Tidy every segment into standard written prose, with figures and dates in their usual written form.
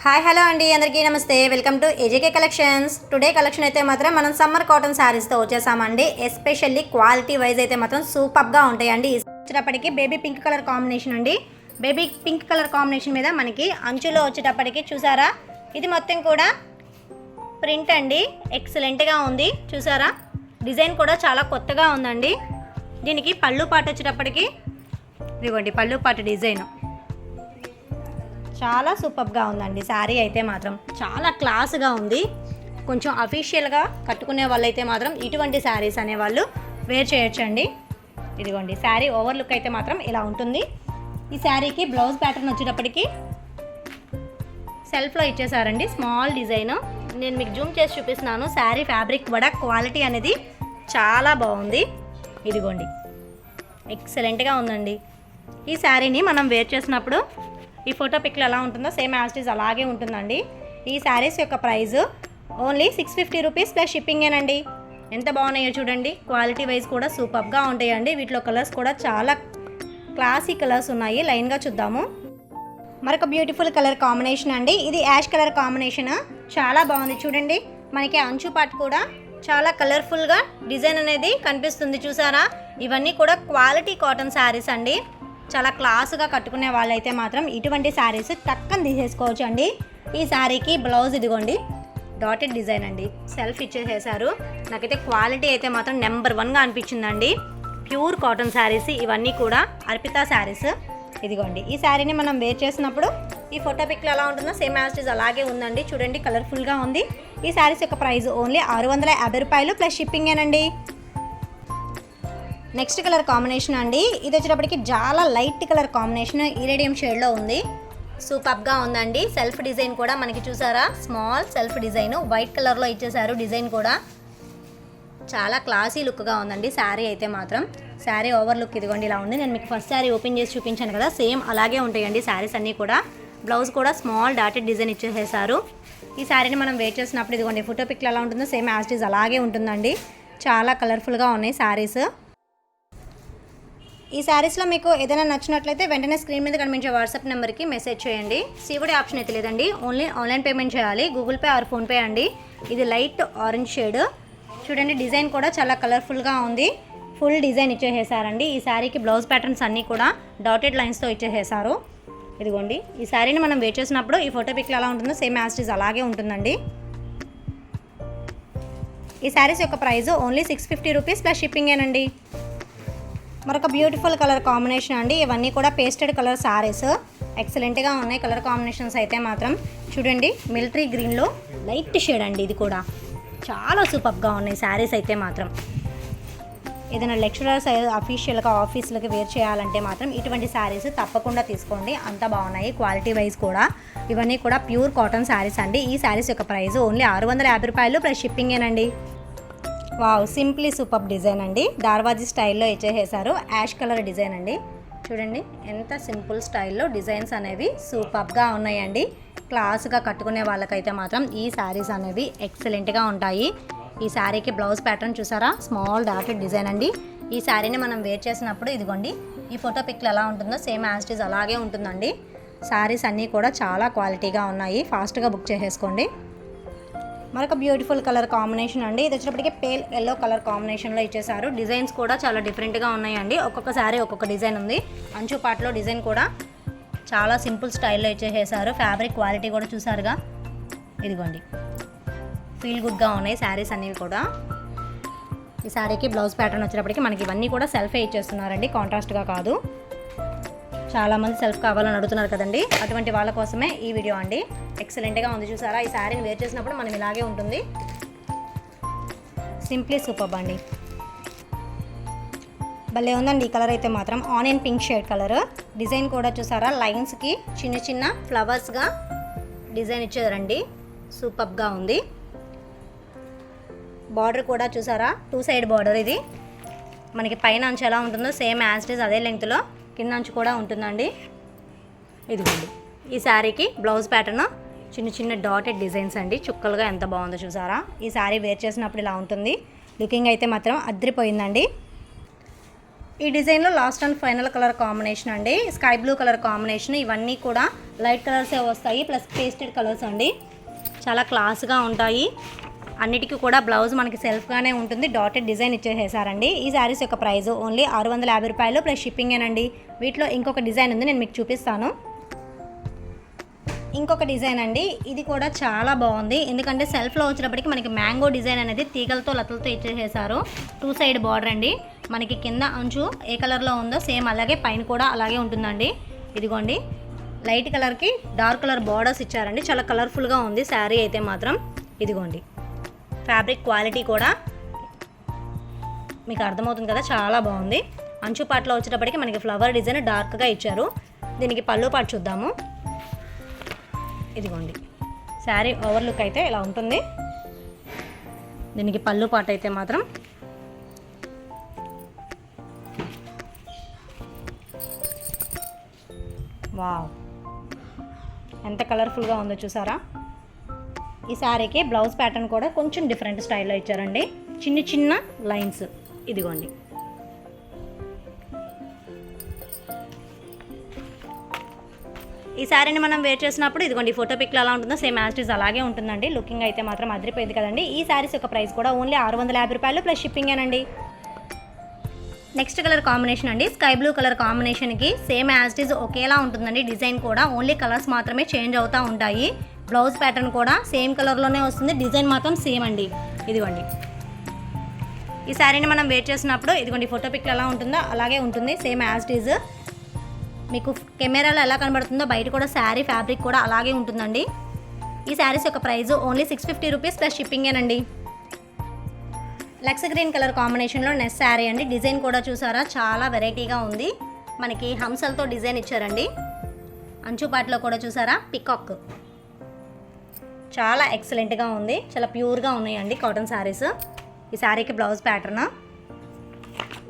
Hi hello అండి, అందరికీ నమస్తే. Welcome to AJK collections. Today collection అయితే మాత్రం మనం సమ్మర్ కాటన్ శారీస్తో వచ్చేసామండి. ఎస్పెషల్లీ క్వాలిటీ వైజ్ అయితే మాత్రం సూపర్గా ఉంటాయండి. వచ్చేటప్పటికి బేబీ పింక్ కలర్ కాంబినేషన్ అండి. బేబీ పింక్ కలర్ కాంబినేషన్ మీద మనకి అంచులో వచ్చేటప్పటికి చూసారా, ఇది మొత్తం కూడా ప్రింట్ అండి. ఎక్సలెంట్గా ఉంది చూసారా. డిజైన్ కూడా చాలా కొత్తగా ఉందండి. దీనికి పళ్ళు పాటు వచ్చేటప్పటికి ఇదిగోండి పళ్ళు పాటు డిజైన్ చాలా సూపర్గా ఉందండి. శారీ అయితే మాత్రం చాలా క్లాస్గా ఉంది. కొంచెం అఫీషియల్గా కట్టుకునే వాళ్ళైతే మాత్రం ఇటువంటి శారీస్ అనేవాళ్ళు వేర్ చేయొచ్చండి. ఇదిగోండి శారీ ఓవర్ లుక్ అయితే మాత్రం ఇలా ఉంటుంది. ఈ శారీకి బ్లౌజ్ ప్యాటర్న్ వచ్చేటప్పటికి సెల్ఫ్లో ఇచ్చేసారండి, స్మాల్ డిజైన్. నేను మీకు జూమ్ చేసి చూపిస్తున్నాను. శారీ ఫ్యాబ్రిక్ కూడా క్వాలిటీ అనేది చాలా బాగుంది. ఇదిగోండి ఎక్సలెంట్గా ఉందండి. ఈ శారీని మనం వేర్ చేసినప్పుడు ఈ ఫోటో పిక్లో ఎలా ఉంటుందో సేమ్ యాజ్ ఇట్ ఈజ్ అలాగే ఉంటుందండి. ఈ శారీస్ యొక్క ప్రైస్ ఓన్లీ 650 రూపీస్ ప్లస్ షిప్పింగేనండి. ఎంత బాగున్నాయో చూడండి. క్వాలిటీ వైజ్ కూడా సూపర్గా ఉంటాయండి. వీటిలో కలర్స్ కూడా చాలా క్లాసీ కలర్స్ ఉన్నాయి. లైన్గా చూద్దాము. మరొక బ్యూటిఫుల్ కలర్ కాంబినేషన్ అండి. ఇది యాష్ కలర్ కాంబినేషన్ చాలా బాగుంది చూడండి. మనకి అంచు పార్ట్ కూడా చాలా కలర్ఫుల్గా డిజైన్ అనేది కనిపిస్తుంది చూసారా. ఇవన్నీ కూడా క్వాలిటీ కాటన్ శారీస్ అండి. చాలా క్లాసుగా కట్టుకునే వాళ్ళైతే మాత్రం ఇటువంటి శారీస్ టక్కని తీసేసుకోవచ్చు అండి. ఈ శారీకి బ్లౌజ్ ఇదిగోండి డాటెడ్ డిజైన్ అండి, సెల్ఫ్ ఇచ్చేసేసారు. నాకైతే క్వాలిటీ అయితే మాత్రం నెంబర్ 1గా అనిపించిందండి. ప్యూర్ కాటన్ శారీస్ ఇవన్నీ కూడా అర్పిత శారీస్. ఇదిగోండి ఈ శారీని మనం వేర్ చేసినప్పుడు ఈ ఫోటో పిక్లో ఎలా ఉంటుందో సేమ్ యాజ్ ఇట్ ఈజ్ అలాగే ఉందండి. చూడండి కలర్ఫుల్గా ఉంది. ఈ శారీస్ యొక్క ప్రైస్ ఓన్లీ 650 రూపాయలు ప్లస్ షిప్పింగేనండి. నెక్స్ట్ కలర్ కాంబినేషన్ అండి. ఇది వచ్చేటప్పటికి చాలా లైట్ కలర్ కాంబినేషన్ ఇరేడియం షేడ్లో ఉంది. సూపర్గా ఉందండి. సెల్ఫ్ డిజైన్ కూడా మనకి చూసారా, స్మాల్ సెల్ఫ్ డిజైన్ వైట్ కలర్లో ఇచ్చేసారు. డిజైన్ కూడా చాలా క్లాసీ లుక్గా ఉందండి. శారీ అయితే మాత్రం శారీ ఓవర్ లుక్ ఇదిగోండి ఇలా ఉంది. నేను మీకు ఫస్ట్ శారీ ఓపెన్ చేసి చూపించాను కదా, సేమ్ అలాగే ఉంటాయండి శారీస్ అన్నీ కూడా. బ్లౌజ్ కూడా స్మాల్ డాటెడ్ డిజైన్ ఇచ్చేసేసారు. ఈ శారీని మనం వేర్ చేసినప్పుడు ఇదిగోండి ఫోటో పిక్లో ఎలా ఉంటుందో సేమ్ యాజ్ ఇట్ ఈజ్ అలాగే ఉంటుందండి. చాలా కలర్ఫుల్గా ఉన్నాయి శారీస్. ఈ శారీస్లో మీకు ఏదైనా నచ్చినట్లయితే వెంటనే స్క్రీన్ మీద కనిపించే వాట్సాప్ నెంబర్కి మెసేజ్ చేయండి. సివిడి ఆప్షన్ అయితే లేదండి, ఓన్లీ ఆన్లైన్ పేమెంట్ చేయాలి. గూగుల్ పే ఆర్ ఫోన్పే అండి. ఇది లైట్ ఆరెంజ్ షేడ్ చూడండి. డిజైన్ కూడా చాలా కలర్ఫుల్గా ఉంది. ఫుల్ డిజైన్ ఇచ్చేసేసారండి. ఈ శారీకి బ్లౌజ్ ప్యాటర్న్స్ అన్నీ కూడా డాటెడ్ లైన్స్తో ఇచ్చేసేసారు. ఇదిగోండి ఈ శారీని మనం వేర్ చేసినప్పుడు ఈ ఫోటో పిక్లో ఎలా ఉంటుందో సేమ్ యాజ్ ఇట్ ఈజ్ అలాగే ఉంటుందండి. ఈ శారీస్ యొక్క ప్రైస్ ఓన్లీ 650 రూపీస్ ప్లస్ షిప్పింగేనండి. మరొక బ్యూటిఫుల్ కలర్ కాంబినేషన్ అండి. ఇవన్నీ కూడా పేస్టెడ్ కలర్ శారీస్ ఎక్సలెంట్గా ఉన్నాయి. కలర్ కాంబినేషన్స్ అయితే మాత్రం చూడండి. మిలిటరీ గ్రీన్లో లైట్ షేడ్ అండి. ఇది కూడా చాలా సూపర్గా ఉన్నాయి శారీస్ అయితే మాత్రం. ఏదైనా లెక్చరర్స్ అఫీషియల్గా ఆఫీసులకి వేర్ చేయాలంటే మాత్రం ఇటువంటి శారీస్ తప్పకుండా తీసుకోండి. అంత బాగున్నాయి క్వాలిటీ వైజ్ కూడా. ఇవన్నీ కూడా ప్యూర్ కాటన్ శారీస్ అండి. ఈ శారీస్ యొక్క ప్రైస్ ఓన్లీ 650 రూపాయలు ప్లస్ షిప్పింగేనండి. వావ్, సింప్లీ సూపర్ డిజైన్ అండి. దార్వాజీ స్టైల్లో ఇచ్చేసేసారు. యాష్ కలర్ డిజైన్ అండి. చూడండి ఎంత సింపుల్ స్టైల్లో డిజైన్స్ అనేవి సూపర్గా ఉన్నాయండి. క్లాస్గా కట్టుకునే వాళ్ళకైతే మాత్రం ఈ శారీస్ అనేవి ఎక్సలెంట్గా ఉంటాయి. ఈ శారీకి బ్లౌజ్ ప్యాటర్న్ చూసారా, స్మాల్ డాటెడ్ డిజైన్ అండి. ఈ శారీని మనం వేర్ చేసినప్పుడు ఇదిగోండి ఈ ఫోటో పిక్లో ఎలా ఉంటుందో సేమ్ యాజ్ ఇట్ ఈజ్ అలాగే ఉంటుందండి. శారీస్ అన్నీ కూడా చాలా క్వాలిటీగా ఉన్నాయి. ఫాస్ట్గా బుక్ చేసేసుకోండి. మరొక బ్యూటిఫుల్ కలర్ కాంబినేషన్ అండి. ఇది వచ్చేటప్పటికి పేల్ ఎల్లో కలర్ కాంబినేషన్లో ఇచ్చేసారు. డిజైన్స్ కూడా చాలా డిఫరెంట్గా ఉన్నాయండి. ఒక్కొక్క శారీ ఒక్కొక్క డిజైన్ ఉంది. అంచు పాటలో డిజైన్ కూడా చాలా సింపుల్ స్టైల్లో ఇచ్చేసేసారు. ఫ్యాబ్రిక్ క్వాలిటీ కూడా చూసారుగా. ఇదిగోండి ఫీల్ గుడ్గా ఉన్నాయి శారీస్ అనేవి కూడా. ఈ శారీకి బ్లౌజ్ ప్యాటర్న్ వచ్చేటప్పటికి మనకి ఇవన్నీ కూడా సెల్ఫే ఇచ్చేస్తున్నారండి, కాంట్రాస్ట్గా కాదు. చాలామంది సెల్ఫ్ కావాలని అడుగుతున్నారు కదండి, అటువంటి వాళ్ళ కోసమే ఈ వీడియో అండి. ఎక్సలెంట్గా ఉంది చూసారా. ఈ శారీని వేర్ చేసినప్పుడు మనం ఇలాగే ఉంటుంది. సింప్లీ సూపర్ అండి. భలే ఉందండి ఈ కలర్ అయితే మాత్రం. Onion pink shade colour. Design కూడా చూసారా, లైన్స్కి చిన్న చిన్న ఫ్లవర్స్గా డిజైన్ ఇచ్చారండి. సూపర్గా ఉంది. బార్డర్ కూడా చూసారా, 2 సైడ్ బార్డర్. ఇది మనకి పైన అంచు ఎలా ఉంటుందో సేమ్ యాజ్ ఇట్ ఈజ్ అదే లెంగ్త్లో కింద అంచు కూడా ఉంటుందండి. ఇదిగోండి ఈ శారీకి బ్లౌజ్ ప్యాటర్న్ చిన్న చిన్న డాటెడ్ డిజైన్స్ అండి. చుక్కలుగా ఎంత బాగుందో చూసారా. ఈ శారీ వేర్ చేసినప్పుడు ఇలా ఉంటుంది. లుకింగ్ అయితే మాత్రం అద్రిపోయిందండి. ఈ డిజైన్లో last and final colour combination అండి, స్కై బ్లూ కలర్ కాంబినేషన్. ఇవన్నీ కూడా లైట్ కలర్సే వస్తాయి, ప్లస్ పేస్టెడ్ కలర్స్ అండి. చాలా క్లాస్గా ఉంటాయి. అన్నిటికీ కూడా బ్లౌజ్ మనకి సెల్ఫ్గానే ఉంటుంది, డాటెడ్ డిజైన్ ఇచ్చేసేసారండి. ఈ శారీస్ యొక్క ప్రైస్ ఓన్లీ 650 రూపాయలు ప్లస్ షిప్పింగేనండి. వీటిలో ఇంకొక డిజైన్ ఉంది, నేను మీకు చూపిస్తాను. ఇంకొక డిజైన్ అండి, ఇది కూడా చాలా బాగుంది. ఎందుకంటే సెల్ఫ్లో వచ్చినప్పటికీ మనకి మ్యాంగో డిజైన్ అనేది తీగలతో లతలతో ఇచ్చేసేసారు. 2 సైడ్ బార్డర్ అండి. మనకి కింద అంచు ఏ కలర్లో ఉందో సేమ్ అలాగే పైన కూడా అలాగే ఉంటుందండి. ఇదిగోండి, లైట్ కలర్కి డార్క్ కలర్ బార్డర్స్ ఇచ్చారండి. చాలా కలర్ఫుల్గా ఉంది శారీ అయితే మాత్రం. ఇదిగోండి, ఫ్యాబ్రిక్ క్వాలిటీ కూడా మీకు అర్థమవుతుంది కదా, చాలా బాగుంది. అంచు పాటలో వచ్చేటప్పటికి మనకి ఫ్లవర్ డిజైన్ డార్క్గా ఇచ్చారు. దీనికి పళ్ళు పాటు చూద్దాము. ఇదిగోండి, శారీ ఓవర్లుక్ అయితే ఇలా ఉంటుంది. దీనికి పళ్ళు పాట అయితే మాత్రం వావ్, ఎంత కలర్ఫుల్గా ఉందో చూసారా. ఈ శారీకి బ్లౌజ్ ప్యాటర్న్ కూడా కొంచెం డిఫరెంట్ స్టైల్లో ఇచ్చారండి, చిన్న చిన్న లైన్స్. ఇదిగోండి, ఈ శారీని మనం వేర్ చేసినప్పుడు ఇదిగోండి ఫోటో పిక్లో ఎలా ఉంటుందో సేమ్ యాజ్ ఇట్ ఈజ్ అలాగే ఉంటుందండి. లుకింగ్ అయితే మాత్రం అదిరిపోయింది కదండి. ఈ శారీస్ యొక్క ప్రైస్ కూడా ఓన్లీ 650 రూపాయలు ప్లస్ షిప్పింగేనండి. నెక్స్ట్ కలర్ కాంబినేషన్ అండి, స్కై బ్లూ కలర్ కాంబినేషన్కి సేమ్ యాజ్ ఇట్ ఈజ్ ఒకేలా ఉంటుందండి. డిజైన్ కూడా ఓన్లీ కలర్స్ మాత్రమే చేంజ్ అవుతూ ఉంటాయి. బ్లౌజ్ ప్యాటర్న్ కూడా సేమ్ కలర్లోనే వస్తుంది, డిజైన్ మాత్రం సేమ్ అండి. ఇదిగోండి, ఈ శారీని మనం వేర్ చేసినప్పుడు ఇదిగోండి ఫోటో పిక్లో ఎలా ఉంటుందో అలాగే ఉంటుంది, సేమ్ యాజ్ ఇట్ ఈజ్. మీకు కెమెరాలో ఎలా కనబడుతుందో బయట కూడా శారీ ఫ్యాబ్రిక్ కూడా అలాగే ఉంటుందండి. ఈ శారీస్ యొక్క ప్రైస్ ఓన్లీ 650 రూపీస్ ప్లస్ షిప్పింగేనండి. లక్స్ గ్రీన్ కలర్ కాంబినేషన్లో నెక్స్ట్ శారీ అండి. డిజైన్ కూడా చూసారా, చాలా వెరైటీగా ఉంది. మనకి హంసలతో డిజైన్ ఇచ్చారండి. అంచుపాట్లో కూడా చూసారా పికాక్, చాలా ఎక్సలెంట్గా ఉంది. చాలా ప్యూర్గా ఉన్నాయండి కాటన్ శారీస్. ఈ శారీకి బ్లౌజ్ ప్యాటర్న్.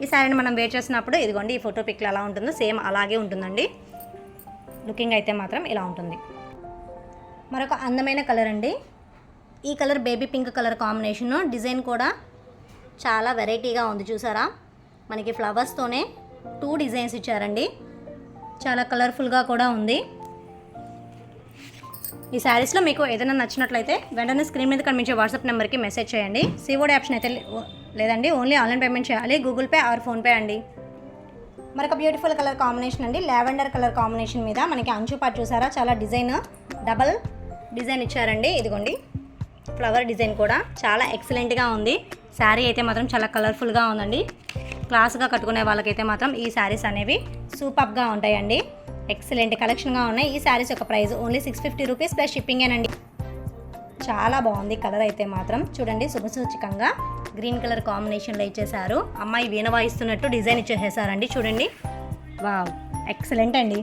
ఈ శారీని మనం వేర్ చేసినప్పుడు ఇదిగోండి ఈ ఫోటో పిక్లో ఎలా ఉంటుందో సేమ్ అలాగే ఉంటుందండి. లుకింగ్ అయితే మాత్రం ఇలా ఉంటుంది. మరొక అందమైన కలర్ అండి, ఈ colour baby pink colour combination. Design కూడా చాలా వెరైటీగా ఉంది చూసారా. మనకి ఫ్లవర్స్తోనే 2 డిజైన్స్ ఇచ్చారండి, చాలా కలర్ఫుల్గా కూడా ఉంది. ఈ శారీస్లో మీకు ఏదైనా నచ్చినట్లయితే వెంటనే స్క్రీన్ మీద కనిపించే వాట్సాప్ నెంబర్కి మెసేజ్ చేయండి. సిఓడి ఆప్షన్ అయితే లేదండి, ఓన్లీ ఆన్లైన్ పేమెంట్ చేయాలి, గూగుల్ పే ఆర్ ఫోన్పే అండి. మరొక బ్యూటిఫుల్ కలర్ కాంబినేషన్ అండి, లావెండర్ కలర్ కాంబినేషన్ మీద మనకి అంచు పాటు చూసారా, చాలా డిజైన్ డబల్ డిజైన్ ఇచ్చారండి. ఇదిగోండి ఫ్లవర్ డిజైన్ కూడా చాలా ఎక్సలెంట్గా ఉంది. శారీ అయితే మాత్రం చాలా కలర్ఫుల్గా ఉందండి. క్లాస్గా కట్టుకునే వాళ్ళకైతే మాత్రం ఈ శారీస్ అనేవి సూపర్గా ఉంటాయండి. ఎక్సలెంట్ కలెక్షన్గా ఉన్నాయి. ఈ శారీస్ యొక్క ప్రైస్ ఓన్లీ 650 రూపీస్ ప్లస్ షిప్పింగేనండి. చాలా బాగుంది కలర్ అయితే మాత్రం. చూడండి, శుభసూచకంగా గ్రీన్ కలర్ కాంబినేషన్లో ఇచ్చేసారు. అమ్మాయి వీణ వాయిస్తున్నట్టు డిజైన్ ఇచ్చేసేసారండి. చూడండి, వావ్, ఎక్సలెంట్ అండి.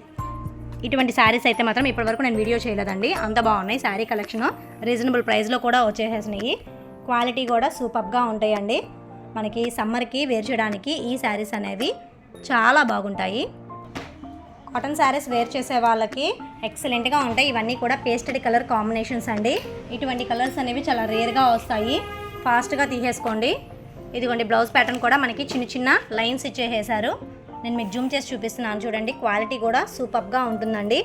ఇటువంటి శారీస్ అయితే మాత్రం ఇప్పటివరకు నేను వీడియో చేయలేదండి, అంత బాగున్నాయి. శారీ కలెక్షన్ రీజనబుల్ ప్రైస్లో కూడా వచ్చేసేసినాయి. క్వాలిటీ కూడా సూపర్గా ఉంటాయండి. మనకి సమ్మర్కి వేర్ చేయడానికి ఈ శారీస్ అనేవి చాలా బాగుంటాయి. కాటన్ శారీస్ వేర్ చేసే వాళ్ళకి ఎక్సలెంట్గా ఉంటాయి. ఇవన్నీ కూడా పేస్టెడ్ కలర్ కాంబినేషన్స్ అండి. ఇటువంటి కలర్స్ అనేవి చాలా రేర్గా వస్తాయి, ఫాస్ట్గా తీసేసుకోండి. ఇదిగోండి బ్లౌజ్ ప్యాటర్న్ కూడా మనకి చిన్న చిన్న లైన్స్ ఇచ్చేసేసారు. నేను మీకు జూమ్ చేసి చూపిస్తున్నాను చూడండి. క్వాలిటీ కూడా సూపర్గా ఉంటుందండి.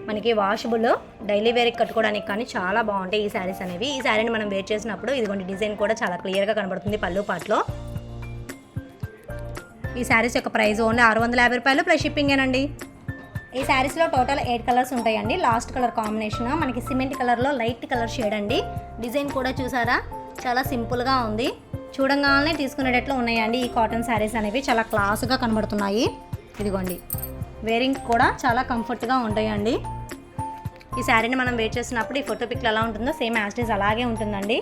మనకి వాషబుల్, డైలీ వేర్కి కట్టుకోవడానికి కానీ చాలా బాగుంటాయి ఈ శారీస్ అనేవి. ఈ శారీని మనం వేర్ చేసినప్పుడు ఇదిగోండి డిజైన్ కూడా చాలా క్లియర్గా కనబడుతుంది పళ్ళు పాటలో. ఈ శారీస్ యొక్క ప్రైస్ ఓన్లీ 650 రూపాయలు ప్లస్ షిప్పింగేనండి. ఈ శారీస్లో టోటల్ 8 కలర్స్ ఉంటాయండి. లాస్ట్ కలర్ కాంబినేషన్ మనకి సిమెంట్ కలర్లో లైట్ కలర్ షేడ్ అండి. డిజైన్ కూడా చూసారా, చాలా సింపుల్గా ఉంది. చూడంగానే తీసుకునేటట్లు ఉన్నాయండి. ఈ కాటన్ శారీస్ అనేవి చాలా క్లాస్గా కనబడుతున్నాయి. ఇదిగోండి, వేరింగ్ కూడా చాలా కంఫర్ట్గా ఉంటాయండి. ఈ శారీని మనం వేర్ చేసినప్పుడు ఈ ఫోటో పిక్లో ఎలా ఉంటుందో సేమ్ యాజ్ ఇట్ ఈజ్ అలాగే ఉంటుందండి.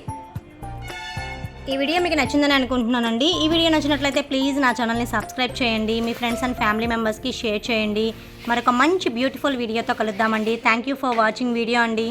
ఈ వీడియో మీకు నచ్చిందని అనుకుంటున్నానండి. ఈ వీడియో నచ్చినట్లయితే ప్లీజ్ నా ఛానల్ని సబ్స్క్రైబ్ చేయండి, మీ ఫ్రెండ్స్ అండ్ ఫ్యామిలీ మెంబర్స్కి షేర్ చేయండి. మరొక మంచి బ్యూటిఫుల్ వీడియోతో కలుద్దామండి. Thank you for watching video అండి.